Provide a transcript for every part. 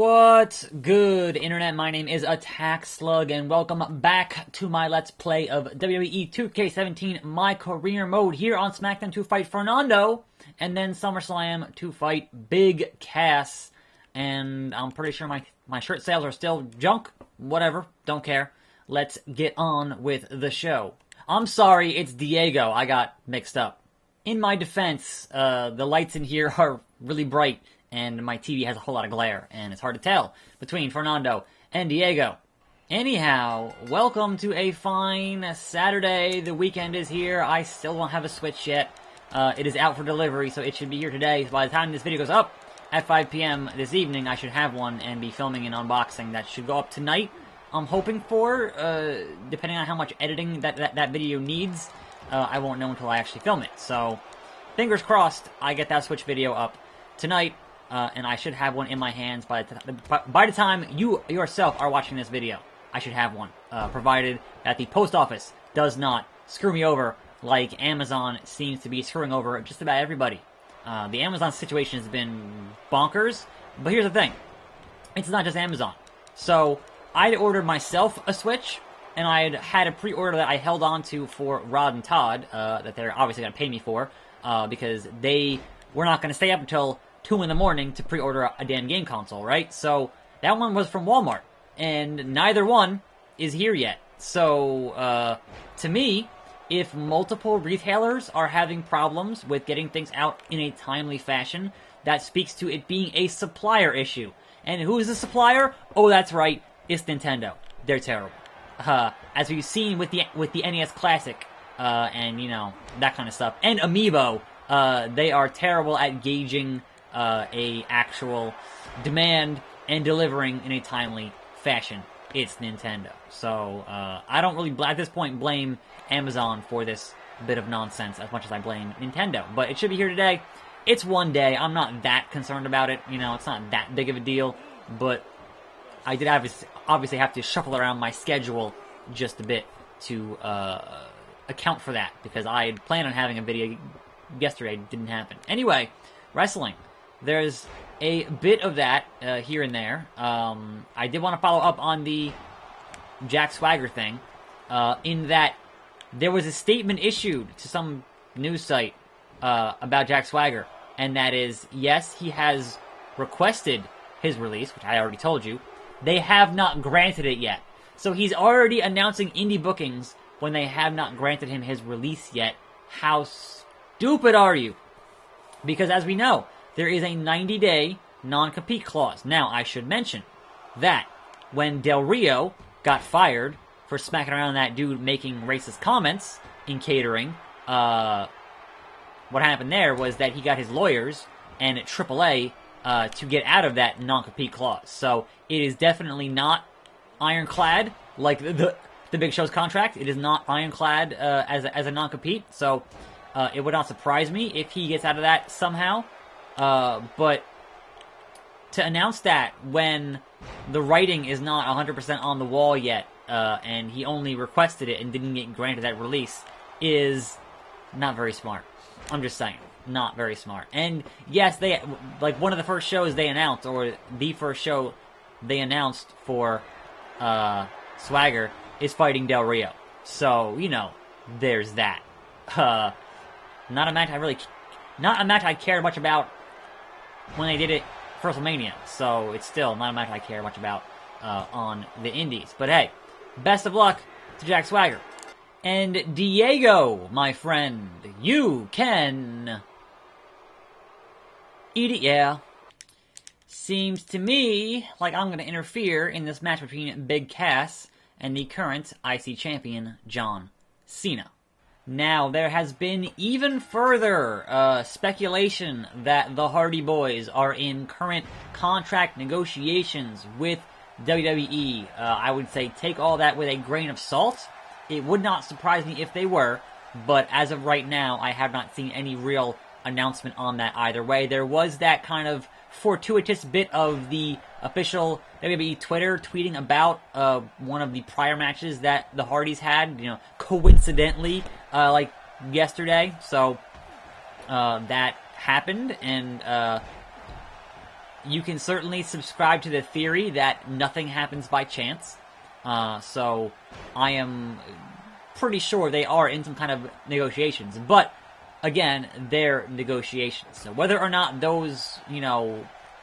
What's good, Internet? My name is attackslug, and welcome back to my Let's Play of WWE 2K17, my career mode, here on SmackDown to fight Fernando, and then SummerSlam to fight Big Cass. And I'm pretty sure my shirt sales are still junk. Whatever, don't care. Let's get on with the show. I'm sorry, it's Diego. I got mixed up. In my defense, the lights in here are really bright, and my TV has a whole lot of glare, and it's hard to tell between Fernando and Diego. Anyhow, welcome to a fine Saturday. The weekend is here. I still don't have a Switch yet. It is out for delivery, so it should be here today. By the time this video goes up at 5 p.m. this evening, I should have one and be filming an unboxing that should go up tonight. I'm hoping for, depending on how much editing that video needs, I won't know until I actually film it. So, fingers crossed, I get that Switch video up tonight. And I should have one in my hands by the time you yourself are watching this video. I should have one, provided that the post office does not screw me over like Amazon seems to be screwing over just about everybody. The Amazon situation has been bonkers, but here's the thing. It's not just Amazon. So, I'd ordered myself a Switch, and I had a pre-order that I held on to for Rod and Todd, that they're obviously going to pay me for, because they were not going to stay up until 2 in the morning to pre-order a damn game console, right? So, that one was from Walmart, and neither one is here yet. So, to me, if multiple retailers are having problems with getting things out in a timely fashion, that speaks to it being a supplier issue. And who is the supplier? Oh, that's right, it's Nintendo. They're terrible. As we've seen with the NES Classic, and, you know, that kind of stuff, and Amiibo, they are terrible at gauging a actual demand and delivering in a timely fashion. It's Nintendo. So, I don't really, at this point, blame Amazon for this bit of nonsense as much as I blame Nintendo. But it should be here today. It's one day. I'm not that concerned about it. You know, it's not that big of a deal. But I did obviously have to shuffle around my schedule just a bit to account for that. Because I had planned on having a video yesterday. It didn't happen. Anyway, wrestling. There's a bit of that here and there. I did want to follow up on the Jack Swagger thing, in that there was a statement issued to some news site about Jack Swagger, and that is, yes, he has requested his release, which I already told you. They have not granted it yet. So he's already announcing indie bookings when they have not granted him his release yet. How stupid are you? Because as we know, there is a 90-day non-compete clause. Now, I should mention that when Del Rio got fired for smacking around that dude making racist comments in catering, what happened there was that he got his lawyers and at AAA to get out of that non-compete clause. So, it is definitely not ironclad like the Big Show's contract. It is not ironclad as a non-compete. So, it would not surprise me if he gets out of that somehow. But to announce that when the writing is not 100% on the wall yet, and he only requested it and didn't get granted that release, is not very smart. I'm just saying, not very smart. And yes, they, like, one of the first shows they announced, or the first show they announced for Swagger is fighting Del Rio. So, you know, there's that. Not a match I cared much about when they did it for WrestleMania, so it's still not a match I care much about on the indies. But hey, best of luck to Jack Swagger. And Diego, my friend, you can eat it, yeah. Seems to me like I'm going to interfere in this match between Big Cass and the current IC champion, John Cena. Now, there has been even further speculation that the Hardy Boys are in current contract negotiations with WWE. I would say take all that with a grain of salt. It would not surprise me if they were, but as of right now, I have not seen any real announcement on that either way. There was that kind of fortuitous bit of the official WWE Twitter tweeting about one of the prior matches that the Hardys had, you know, coincidentally, like yesterday. So that happened, and you can certainly subscribe to the theory that nothing happens by chance. So I am pretty sure they are in some kind of negotiations. But, again, they're negotiations. So whether or not those,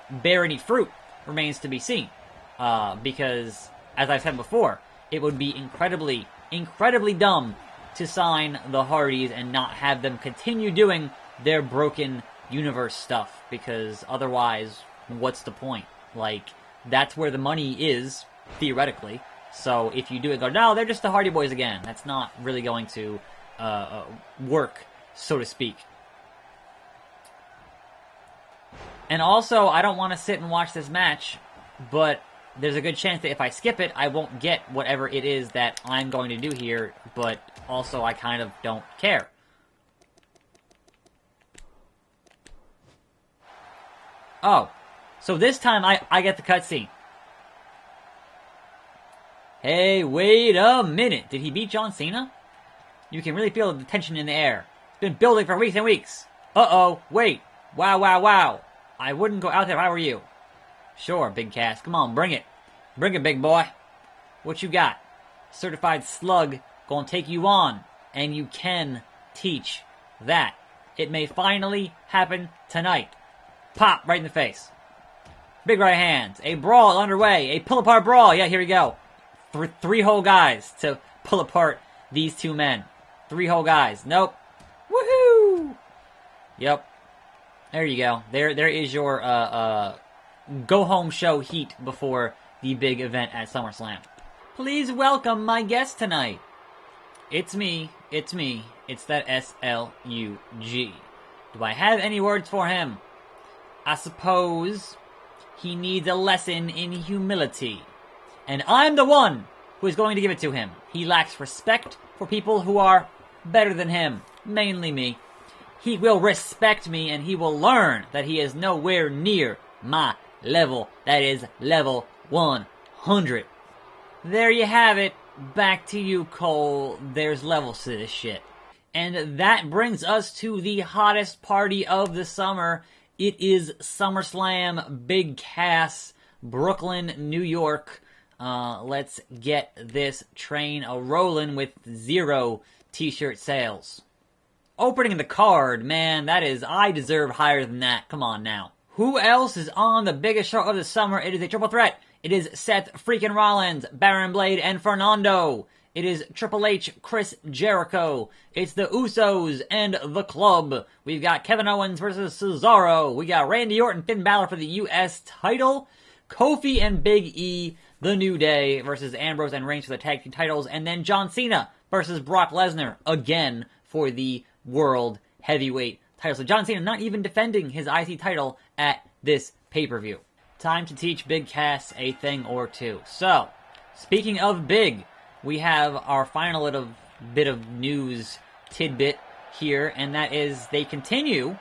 bear any fruit remains to be seen. Because, as I've said before, it would be incredibly, incredibly dumb to sign the Hardys and not have them continue doing their broken universe stuff. Because otherwise, what's the point? Like, that's where the money is, theoretically. So if you do it, go, no, they're just the Hardy Boys again. That's not really going to work, so to speak. And also, I don't want to sit and watch this match, but there's a good chance that if I skip it, I won't get whatever it is that I'm going to do here, but also I kind of don't care. Oh, so this time I get the cutscene. Hey, wait a minute. Did he beat John Cena? You can really feel the tension in the air. It's been building for weeks and weeks. Uh-oh, wait. Wow, wow, wow. I wouldn't go out there if I were you. Sure, Big Cass. Come on, bring it. Bring it, big boy. What you got? Certified Slug gonna take you on. And you can teach that. It may finally happen tonight. Pop, right in the face. Big right hands. A brawl underway. A pull-apart brawl. Yeah, here we go. Three whole guys to pull apart these two men. Three whole guys. Nope. Woohoo! Yep. There you go. There is your go-home show heat before the big event at SummerSlam. Please welcome my guest tonight. It's me. It's me. It's that S-L-U-G. Do I have any words for him? I suppose he needs a lesson in humility. And I'm the one who is going to give it to him. He lacks respect for people who are better than him. Mainly me. He will respect me and he will learn that he is nowhere near my level. That is level 100. There you have it. Back to you, Cole. There's levels to this shit. And that brings us to the hottest party of the summer. It is SummerSlam Big Cass, Brooklyn, New York. Let's get this train a-rolling with 0 t-shirt sales. Opening the card, man, I deserve higher than that. Come on now. Who else is on the biggest show of the summer? It is a triple threat. It is Seth freaking Rollins, Baron Blade, and Fernando. It is Triple H, Chris Jericho. It's the Usos and the Club. We've got Kevin Owens versus Cesaro. We got Randy Orton, Finn Balor for the U.S. title. Kofi and Big E, The New Day versus Ambrose and Reigns for the tag team titles. And then John Cena versus Brock Lesnar again for the World Heavyweight title. So John Cena not even defending his IC title at this pay-per-view. Time to teach Big Cass a thing or two. So, speaking of big, we have our final little bit of news tidbit here, and that is they continue.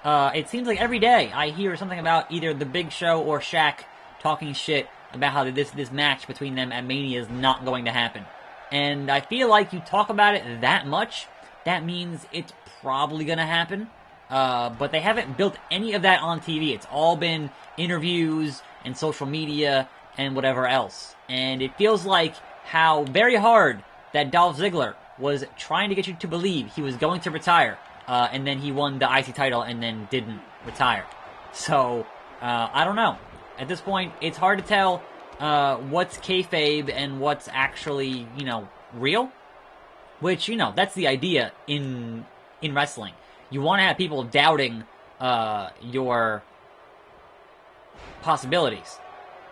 It seems like every day I hear something about either the Big Show or Shaq talking shit about how this match between them at Mania is not going to happen. And I feel like you talk about it that much, that means it's probably going to happen. But they haven't built any of that on TV. It's all been interviews and social media and whatever else. And it feels like how very hard that Dolph Ziggler was trying to get you to believe he was going to retire. And then he won the IC title and then didn't retire. So, I don't know. At this point, it's hard to tell what's kayfabe and what's actually, real. Which, that's the idea in wrestling. You want to have people doubting your possibilities.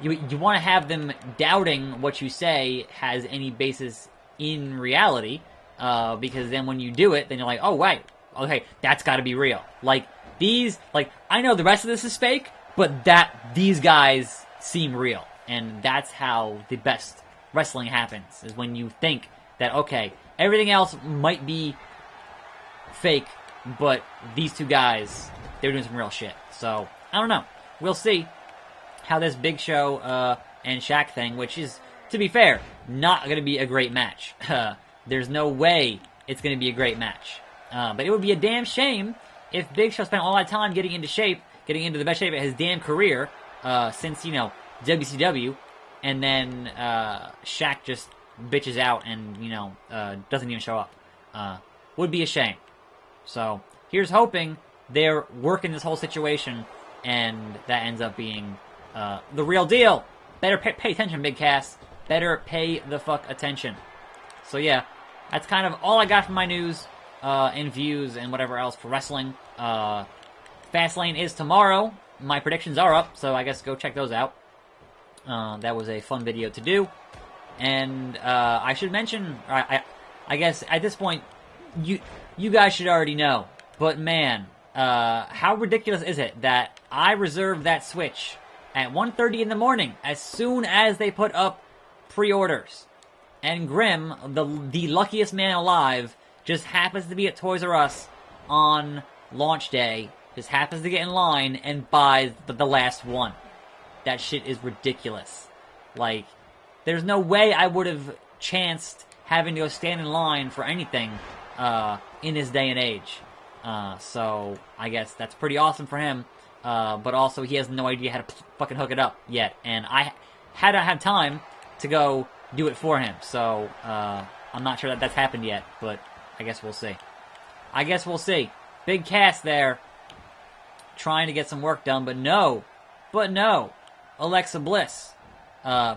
You want to have them doubting what you say has any basis in reality, because then when you do it, then you're like, oh, wait, okay, that's got to be real. I know the rest of this is fake, but these guys seem real. And that's how the best wrestling happens, is when you think that, okay, everything else might be fake, but these two guys, they're doing some real shit. So, I don't know. We'll see how this Big Show and Shaq thing, which is, to be fair, not going to be a great match. There's no way it's going to be a great match. But it would be a damn shame if Big Show spent all that time getting into shape, getting into the best shape of his damn career, since, WCW, and then Shaq just bitches out and, doesn't even show up. Would be a shame. So, here's hoping they're working this whole situation, and that ends up being the real deal. Better pay attention, Big Cass. Better pay the fuck attention. So yeah, that's kind of all I got from my news and views and whatever else for wrestling. Fastlane is tomorrow. My predictions are up, so I guess go check those out. That was a fun video to do. And I should mention, I guess at this point, you guys should already know. But man, how ridiculous is it that I reserved that Switch at 1:30 in the morning as soon as they put up pre-orders. And Grim, the luckiest man alive, just happens to be at Toys R Us on launch day, just happens to get in line and buys the last one. That shit is ridiculous. Like, there's no way I would have chanced having to go stand in line for anything in this day and age. So, I guess that's pretty awesome for him. But also, he has no idea how to fucking hook it up yet. And I had to have time to go do it for him. So, I'm not sure that that's happened yet. But I guess we'll see. Big Cass there, trying to get some work done. But no. Alexa Bliss,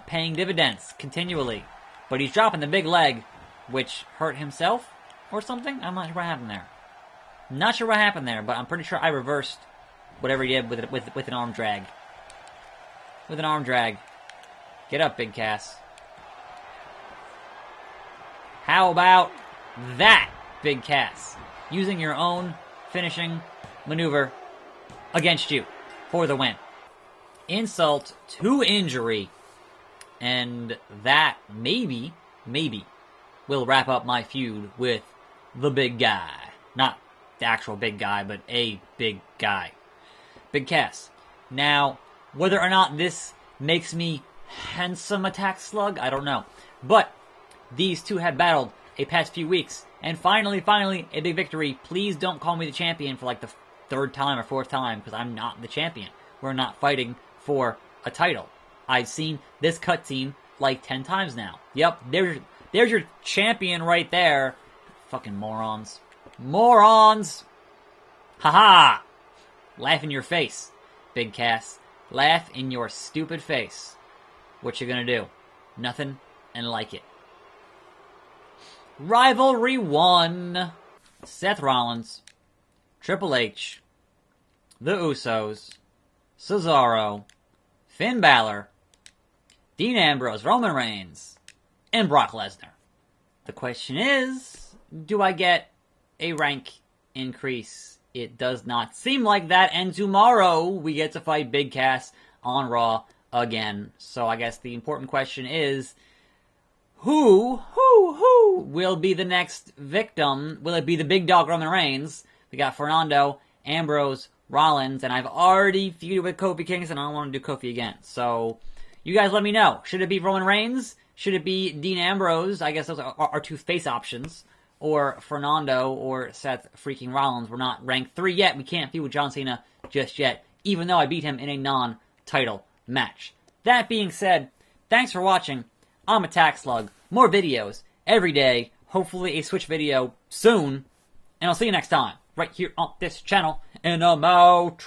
paying dividends continually. But he's dropping the big leg, which hurt himself or something? I'm not sure what happened there. But I'm pretty sure I reversed whatever he did with an arm drag. Get up, Big Cass. How about that, Big Cass? Using your own finishing maneuver against you for the win. Insult to injury. And that maybe will wrap up my feud with the big guy. Not the actual big guy, but a big guy. Big Cass. Now, whether or not this makes me handsome Attack Slug, I don't know. But these two have battled a past few weeks. And finally, a big victory. Please don't call me the champion for like the third time or fourth time, because I'm not the champion. We're not fighting for a title. I've seen this cutscene like 10 times now. Yep, there's your champion right there. Fucking morons. Haha! Laugh in your face, Big Cass. Laugh in your stupid face. What you gonna do? Nothing and like it. Rivalry 1. Seth Rollins, Triple H, The Usos, Cesaro, Finn Balor, Dean Ambrose, Roman Reigns, and Brock Lesnar. The question is, do I get a rank increase? It does not seem like that, and tomorrow we get to fight Big Cass on Raw again. So I guess the important question is, who will be the next victim? Will it be the big dog Roman Reigns? We got Fernando, Ambrose, Rollins, and I've already feuded with Kofi Kingston. I don't want to do Kofi again. So you guys let me know. Should it be Roman Reigns? Should it be Dean Ambrose? I guess those are two face options. Or Fernando or Seth freaking Rollins. We're not ranked 3 yet. We can't feud with John Cena just yet, even though I beat him in a non-title match. That being said, thanks for watching. I'm Attack Slug. More videos every day. Hopefully a Switch video soon. And I'll see you next time, right here on this channel. And I'm out.